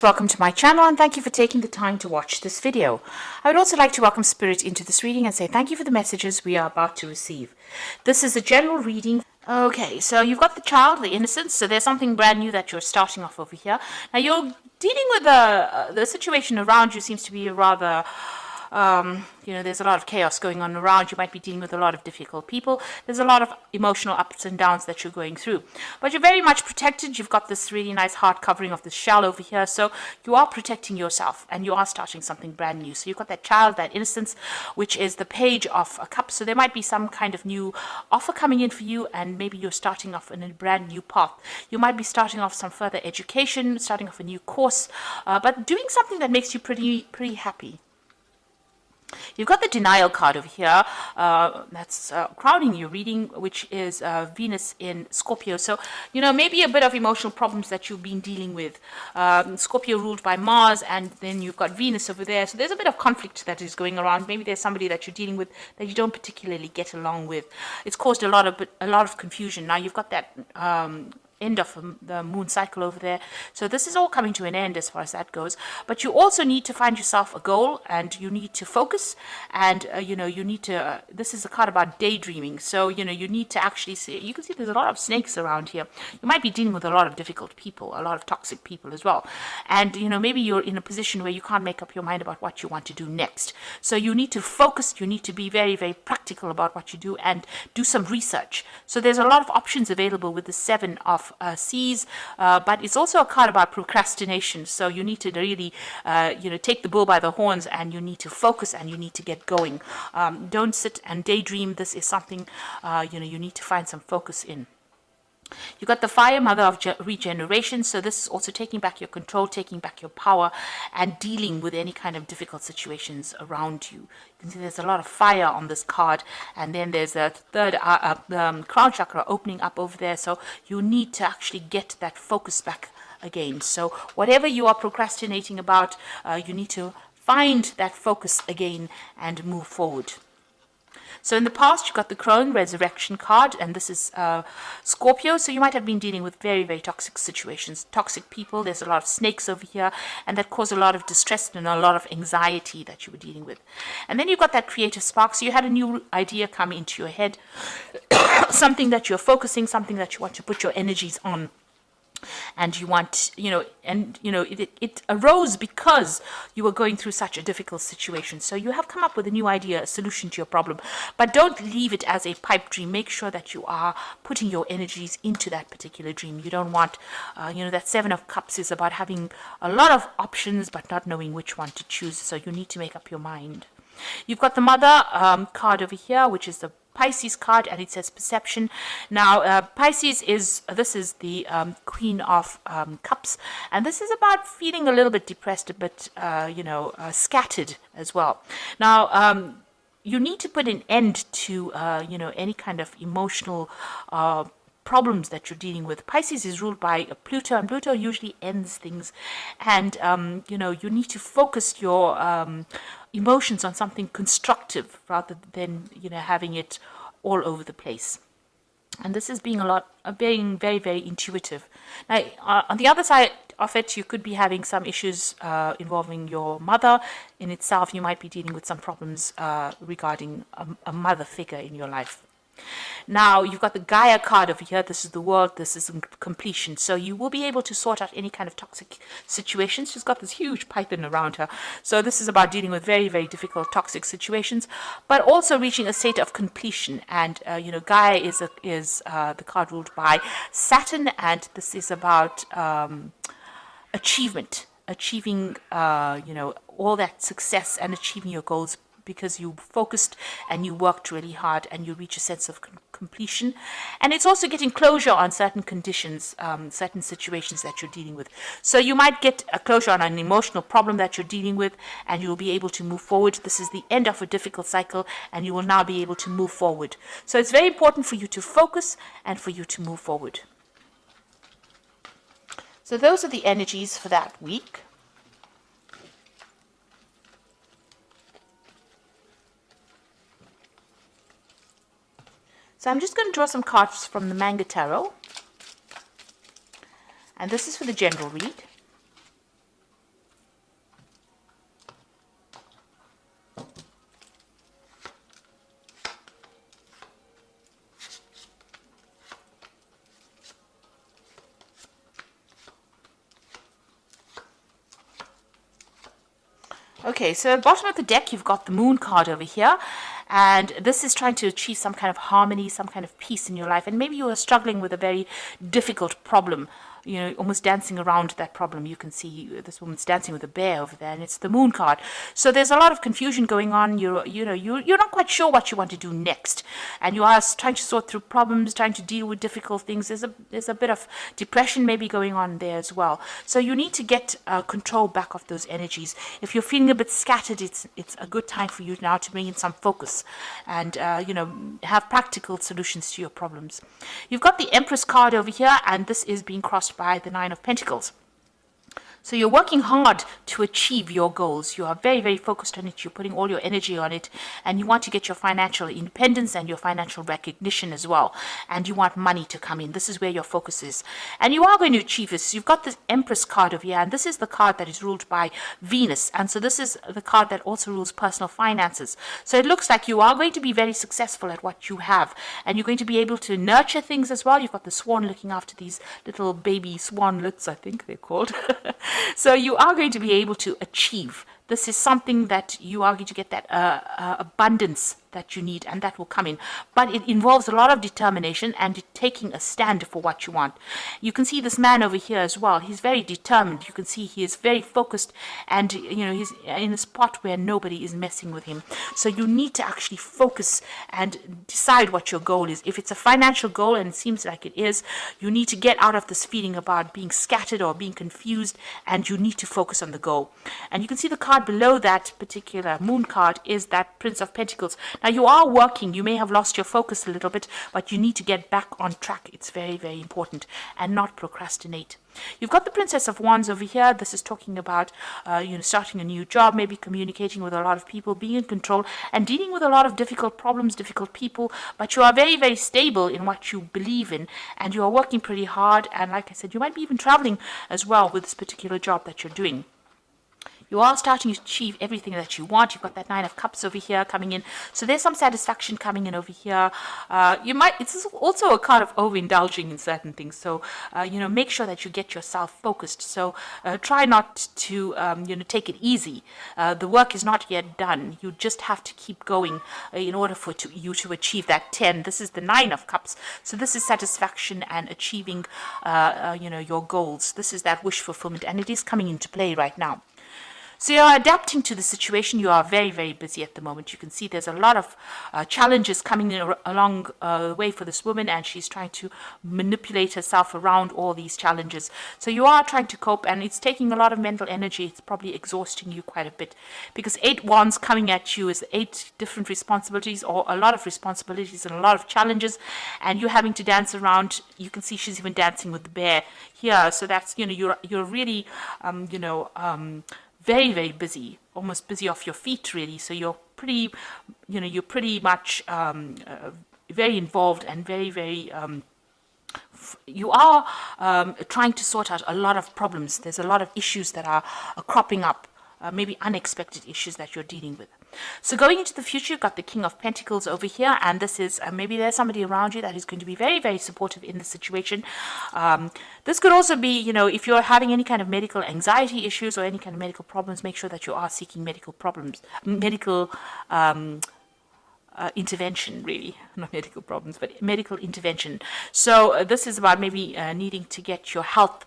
Welcome to my channel and thank you for taking the time to watch this video. I would also like to welcome Spirit into this reading and say thank you for the messages we are about to receive. This is a general reading. Okay, so you've got the child, the innocence, so there's something brand new that you're starting off over here. Now you're dealing with the situation around you seems to be rather there's a lot of chaos going on around. You might be dealing with a lot of difficult people. There's a lot of emotional ups and downs that you're going through. But you're very much protected. You've got this really nice heart covering of the shell over here. So you are protecting yourself and you are starting something brand new. So you've got that child, that innocence, which is the Page of Cups. So there might be some kind of new offer coming in for you, and maybe you're starting off in a brand new path. You might be starting off some further education, starting off a new course, but doing something that makes you pretty happy. You've got the denial card over here, that's crowning your reading, which is Venus in Scorpio. So, maybe a bit of emotional problems that you've been dealing with. Scorpio ruled by Mars, and then you've got Venus over there. So there's a bit of conflict that is going around. Maybe there's somebody that you're dealing with that you don't particularly get along with. It's caused a lot of confusion. Now you've got that end of the moon cycle over there, so this is all coming to an end as far as that goes. But you also need to find yourself a goal, and you need to focus, and you need to this is a card about daydreaming. So you need to actually see. You can see there's a lot of snakes around here. You might be dealing with a lot of difficult people, a lot of toxic people as well, and maybe you're in a position where you can't make up your mind about what you want to do next. So you need to focus. You need to be very, very practical about what you do and do some research. So there's a lot of options available with the Seven of Seas, but it's also a card about procrastination. So you need to really take the bull by the horns, and you need to focus, and you need to get going. Don't sit and daydream. This is something you need to find some focus in. You got the Fire, Mother of Regeneration. So this is also taking back your control, taking back your power, and dealing with any kind of difficult situations around you. You can see there's a lot of fire on this card, and then there's a third crown chakra opening up over there. So you need to actually get that focus back again. So whatever you are procrastinating about, you need to find that focus again and move forward. So in the past, you got the Crone Resurrection card, and this is Scorpio. So you might have been dealing with very, very toxic situations, toxic people. There's a lot of snakes over here, and that caused a lot of distress and a lot of anxiety that you were dealing with. And then you got that creative spark. So you had a new idea come into your head, something that you're focusing, something that you want to put your energies on. And you want, it arose because you were going through such a difficult situation. So you have come up with a new idea, a solution to your problem. But don't leave it as a pipe dream. Make sure that you are putting your energies into that particular dream. You don't want, that Seven of Cups is about having a lot of options but not knowing which one to choose. So you need to make up your mind. You've got the Mother card over here, which is the Pisces card, and it says perception. Now Pisces is the Queen of Cups, and this is about feeling a little bit depressed, a bit scattered as well. Now you need to put an end to any kind of emotional problems that you're dealing with. Pisces is ruled by Pluto, and Pluto usually ends things, and you need to focus your emotions on something constructive rather than having it all over the place. And this is being very, very intuitive. Now on the other side of it, you could be having some issues involving your mother in itself. You might be dealing with some problems regarding a mother figure in your life. Now you've got the Gaia card over here. This is the world. This is completion. So you will be able to sort out any kind of toxic situations. She's got this huge python around her. So this is about dealing with very, very difficult toxic situations, but also reaching a state of completion. And Gaia is the card ruled by Saturn, and this is about achievement, achieving all that success and achieving your goals, because you focused and you worked really hard and you reach a sense of completion. And it's also getting closure on certain conditions, certain situations that you're dealing with. So you might get a closure on an emotional problem that you're dealing with, and you'll be able to move forward. This is the end of a difficult cycle, and you will now be able to move forward. So it's very important for you to focus and for you to move forward. So those are the energies for that week. So I'm just going to draw some cards from the Manga Tarot. And this is for the general read. Okay, so at the bottom of the deck, you've got the Moon card over here. And this is trying to achieve some kind of harmony, some kind of peace in your life. And maybe you are struggling with a very difficult problem, you know, almost dancing around that problem. You can see this woman's dancing with a bear over there, and it's the Moon card. So there's a lot of confusion going on. You're not quite sure what you want to do next. And you are trying to sort through problems, trying to deal with difficult things. There's a bit of depression maybe going on there as well. So you need to get control back of those energies. If you're feeling a bit scattered, it's a good time for you now to bring in some focus and have practical solutions to your problems. You've got the Empress card over here, and this is being crossed by the Nine of Pentacles. So you're working hard to achieve your goals. You are very, very focused on it. You're putting all your energy on it, and you want to get your financial independence and your financial recognition as well. And you want money to come in. This is where your focus is. And you are going to achieve this. You've got the Empress card over here, and this is the card that is ruled by Venus. And so this is the card that also rules personal finances. So it looks like you are going to be very successful at what you have, and you're going to be able to nurture things as well. You've got the swan looking after these little baby swanlets, I think they're called. So you are going to be able to achieve. This is something that you are going to get that abundance that you need, and that will come in. But it involves a lot of determination and taking a stand for what you want. You can see this man over here as well. He's very determined. You can see he is very focused, and he's in a spot where nobody is messing with him. So you need to actually focus and decide what your goal is. If it's a financial goal, and it seems like it is, you need to get out of this feeling about being scattered or being confused, and you need to focus on the goal. And you can see the card below that particular Moon card is that Prince of Pentacles. Now you are working, you may have lost your focus a little bit, but you need to get back on track. It's very, very important, and not procrastinate. You've got the Princess of Wands over here. This is talking about starting a new job, maybe communicating with a lot of people, being in control, and dealing with a lot of difficult problems, difficult people. But you are very, very stable in what you believe in, and you are working pretty hard. And like I said, you might be even traveling as well with this particular job that you're doing. You are starting to achieve everything that you want. You've got that Nine of Cups over here coming in. So there's some satisfaction coming in over here. It's also a card of overindulging in certain things. So, make sure that you get yourself focused. So try not to, take it easy. The work is not yet done. You just have to keep going in order for you to achieve that 10. This is the Nine of Cups. So this is satisfaction and achieving, your goals. This is that wish fulfillment, and it is coming into play right now. So you're adapting to the situation. You are very, very busy at the moment. You can see there's a lot of challenges coming along the way for this woman, and she's trying to manipulate herself around all these challenges. So you are trying to cope, and it's taking a lot of mental energy. It's probably exhausting you quite a bit, because 8 wands coming at you is 8 different responsibilities, or a lot of responsibilities and a lot of challenges, and you're having to dance around. You can see she's even dancing with the bear here. So that's, you're really, very, very busy, almost busy off your feet, really. So you're pretty much very involved and very, very, you are trying to sort out a lot of problems. There's a lot of issues that are cropping up, maybe unexpected issues that you're dealing with. So going into the future, you've got the King of Pentacles over here, and this is maybe there's somebody around you that is going to be very, very supportive in the situation. This could also be, if you're having any kind of medical anxiety issues or any kind of medical problems, make sure that you are seeking medical intervention, really. Not medical problems, but medical intervention. So this is about maybe needing to get your health,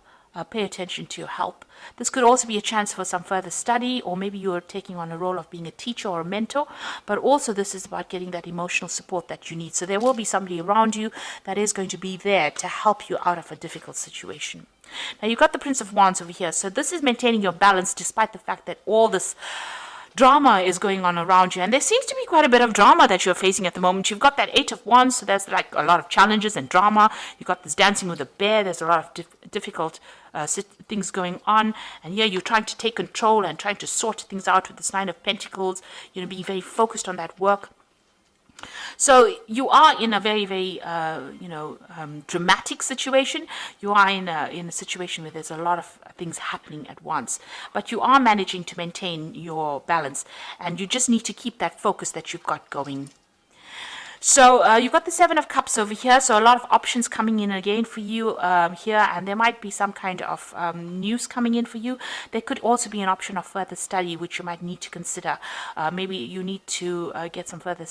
pay attention to your health. This could also be a chance for some further study, or maybe you're taking on a role of being a teacher or a mentor, but also this is about getting that emotional support that you need. So there will be somebody around you that is going to be there to help you out of a difficult situation. Now you've got the Prince of Wands over here. So this is maintaining your balance despite the fact that all this drama is going on around you, and there seems to be quite a bit of drama that you're facing at the moment. You've got that 8 of Wands, so there's like a lot of challenges and drama. You've got this dancing with a bear. There's a lot of difficult things going on, and here you're trying to take control and trying to sort things out with this Nine of Pentacles, being very focused on that work. So you are in a very, very, dramatic situation. You are in a situation where there's a lot of things happening at once, but you are managing to maintain your balance, and you just need to keep that focus that you've got going. So you've got the Seven of Cups over here. So a lot of options coming in again for you here, and there might be some kind of news coming in for you. There could also be an option of further study, which you might need to consider. Maybe you need to get some further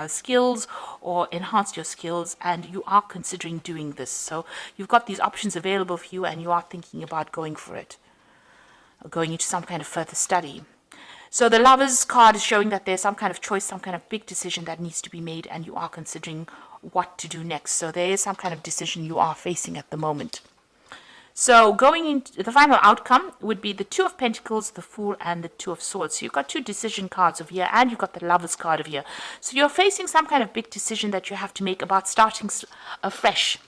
skills or enhance your skills, and you are considering doing this. So you've got these options available for you, and you are thinking about going for it, or going into some kind of further study. So the Lovers card is showing that there's some kind of choice, some kind of big decision that needs to be made, and you are considering what to do next. So there is some kind of decision you are facing at the moment. So going into the final outcome would be the Two of Pentacles, the Fool, and the Two of Swords. So you've got two decision cards over here, and you've got the Lovers card over here. So you're facing some kind of big decision that you have to make about starting afresh.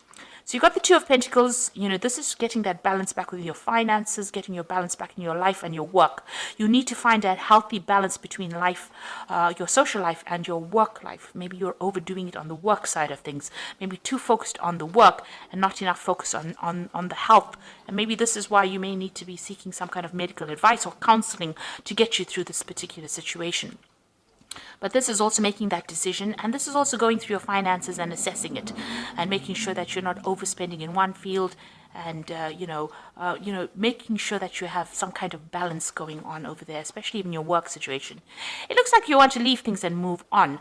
So you've got the Two of Pentacles. This is getting that balance back with your finances, getting your balance back in your life and your work. You need to find a healthy balance between life, your social life, and your work life. Maybe you're overdoing it on the work side of things. Maybe too focused on the work and not enough focus on the health. And maybe this is why you may need to be seeking some kind of medical advice or counseling to get you through this particular situation. But this is also making that decision, and this is also going through your finances and assessing it, and making sure that you're not overspending in one field, and making sure that you have some kind of balance going on over there, especially in your work situation. It looks like you want to leave things and move on.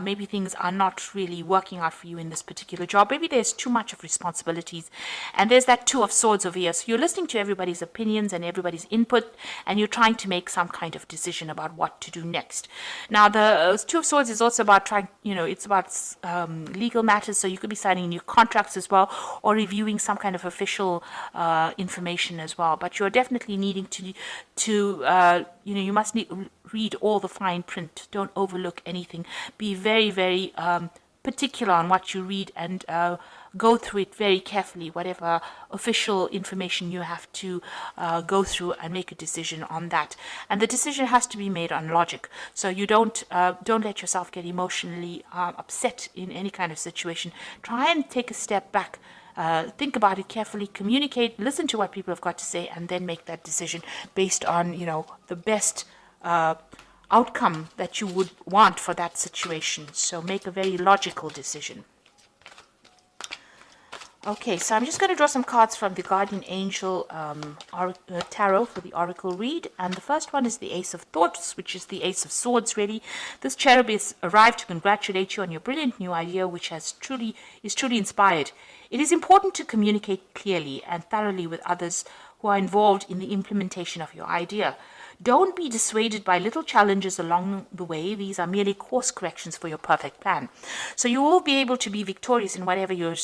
Maybe things are not really working out for you in this particular job. Maybe there's too much of responsibilities, and there's that Two of Swords over here. So you're listening to everybody's opinions and everybody's input, and you're trying to make some kind of decision about what to do next. Now, the Two of Swords is also about it's about legal matters. So you could be signing new contracts as well, or reviewing some kind of official information as well. But you're definitely needing to you must read all the fine print. Don't overlook anything. Be very, very particular on what you read, and go through it very carefully, whatever official information you have to go through, and make a decision on that. And the decision has to be made on logic. So you don't let yourself get emotionally upset in any kind of situation. Try and take a step back. Think about it carefully, communicate, listen to what people have got to say, and then make that decision based on, the best outcome that you would want for that situation. So make a very logical decision. Okay, so I'm just going to draw some cards from the Guardian Angel Tarot for the Oracle read. And the first one is the Ace of Thoughts, which is the Ace of Swords, really. This cherub has arrived to congratulate you on your brilliant new idea, which is truly inspired. It is important to communicate clearly and thoroughly with others who are involved in the implementation of your idea. Don't be dissuaded by little challenges along the way. These are merely course corrections for your perfect plan. So you will be able to be victorious in whatever you're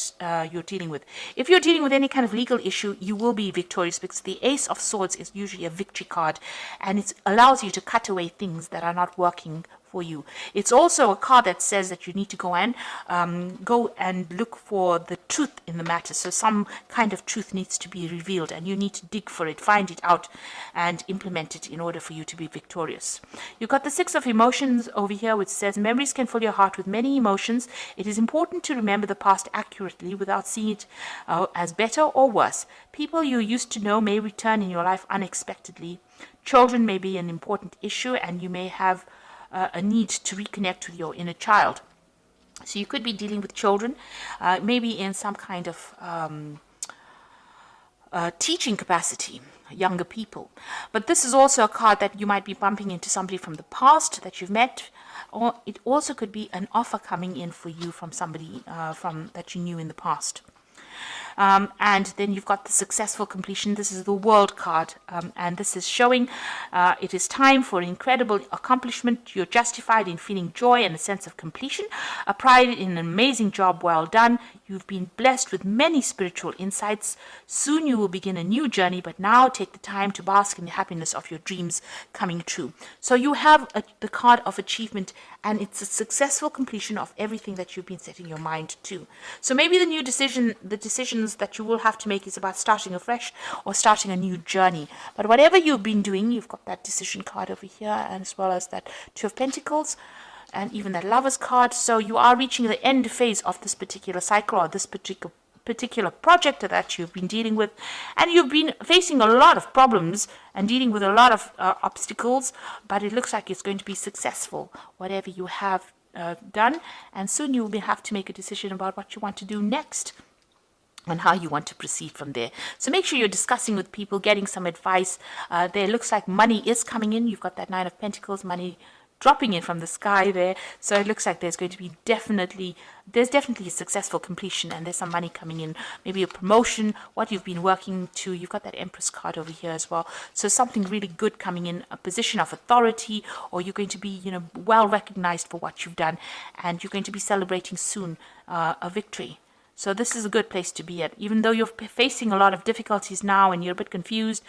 dealing with. If you're dealing with any kind of legal issue, you will be victorious, because the Ace of Swords is usually a victory card, and it allows you to cut away things that are not working for you. It's also a card that says that you need to go and look for the truth in the matter. So some kind of truth needs to be revealed, and you need to dig for it, find it out, and implement it in order for you to be victorious. You've got the Six of Emotions over here, which says memories can fill your heart with many emotions. It is important to remember the past accurately without seeing it as better or worse. People you used to know may return in your life unexpectedly. Children may be an important issue, and you may have a need to reconnect with your inner child. So you could be dealing with children, maybe in some kind of teaching capacity, younger people. But this is also a card that you might be bumping into somebody from the past that you've met, or it also could be an offer coming in for you from somebody that you knew in the past. And then you've got the Successful Completion. This is the World card, and this is showing it is time for an incredible accomplishment. You're justified in feeling joy and a sense of completion, a pride in an amazing job well done. You've been blessed with many spiritual insights. Soon you will begin a new journey, but now take the time to bask in the happiness of your dreams coming true. So you have the card of achievement, and it's a successful completion of everything that you've been setting your mind to. So maybe the decisions that you will have to make is about starting afresh or starting a new journey. But whatever you've been doing, you've got that decision card over here, and as well as that Two of Pentacles, and even that Lover's card. So you are reaching the end phase of this particular cycle, or this particular project that you've been dealing with, and you've been facing a lot of problems and dealing with a lot of obstacles, but it looks like it's going to be successful, whatever you have done, and soon you will have to make a decision about what you want to do next and how you want to proceed from there. So make sure you're discussing with people, getting some advice. There looks like money is coming in. You've got that Nine of Pentacles, money dropping in from the sky there. So it looks like there's going to be definitely a successful completion, and there's some money coming in, maybe a promotion, what you've been working to. You've got that Empress card over here as well. So something really good coming in, a position of authority, or you're going to be, well recognized for what you've done, and you're going to be celebrating soon a victory. So this is a good place to be at. Even though you're facing a lot of difficulties now and you're a bit confused,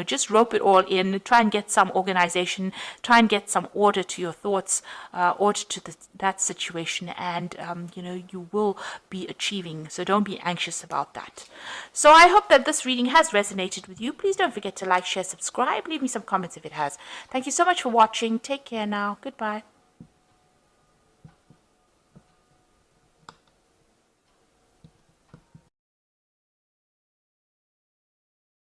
just rope it all in. Try and get some organization. Try and get some order to your thoughts, order to that situation, and, you will be achieving. So don't be anxious about that. So I hope that this reading has resonated with you. Please don't forget to like, share, subscribe. Leave me some comments if it has. Thank you so much for watching. Take care now. Goodbye.